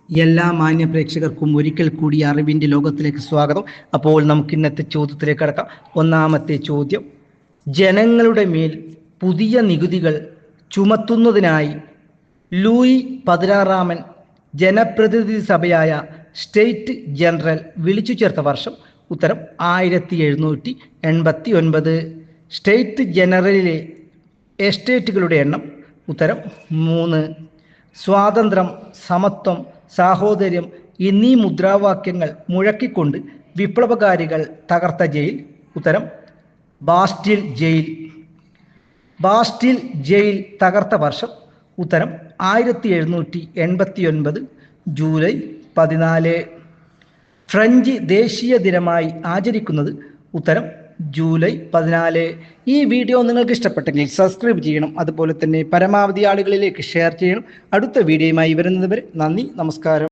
എല്ലാ മാന്യ പ്രേക്ഷകർക്കും ഒരിക്കൽ കൂടി അറിവിൻ്റെ ലോകത്തിലേക്ക് സ്വാഗതം. അപ്പോൾ നമുക്ക് ഇന്നത്തെ ചോദ്യത്തിലേക്ക് കടക്കാം. ഒന്നാമത്തെ ചോദ്യം: ജനങ്ങളുടെ മേൽ പുതിയ നികുതികൾ ചുമത്തുന്നതിനായി ലൂയി 16 ജനപ്രതിനിധി സഭയായ സ്റ്റേറ്റ് ജനറൽ വിളിച്ചു ചേർത്ത വർഷം? ഉത്തരം 1789. സ്റ്റേറ്റ് ജനറലിലെ എസ്റ്റേറ്റുകളുടെ എണ്ണം? ഉത്തരം 3. സ്വാതന്ത്ര്യം, സമത്വം, സാഹോദര്യം എന്നീ മുദ്രാവാക്യങ്ങൾ മുഴക്കിക്കൊണ്ട് വിപ്ലവകാരികൾ തകർത്ത ജയിൽ? ഉത്തരം ബാസ്റ്റീൽ ജയിൽ. ബാസ്റ്റീൽ ജയിൽ തകർത്ത വർഷം? ഉത്തരം 1789 ജൂലൈ 14. ഫ്രഞ്ച് ദേശീയ ദിനമായി ആചരിക്കുന്നത്? ഉത്തരം ജൂലൈ 14. ഈ വീഡിയോ നിങ്ങൾക്ക് ഇഷ്ടപ്പെട്ടെങ്കിൽ സബ്സ്ക്രൈബ് ചെയ്യണം, അതുപോലെ തന്നെ പരമാവധി ആളുകളിലേക്ക് ഷെയർ ചെയ്യണം. അടുത്ത വീഡിയോയുമായി വരുന്നതുവരെ നന്ദി, നമസ്കാരം.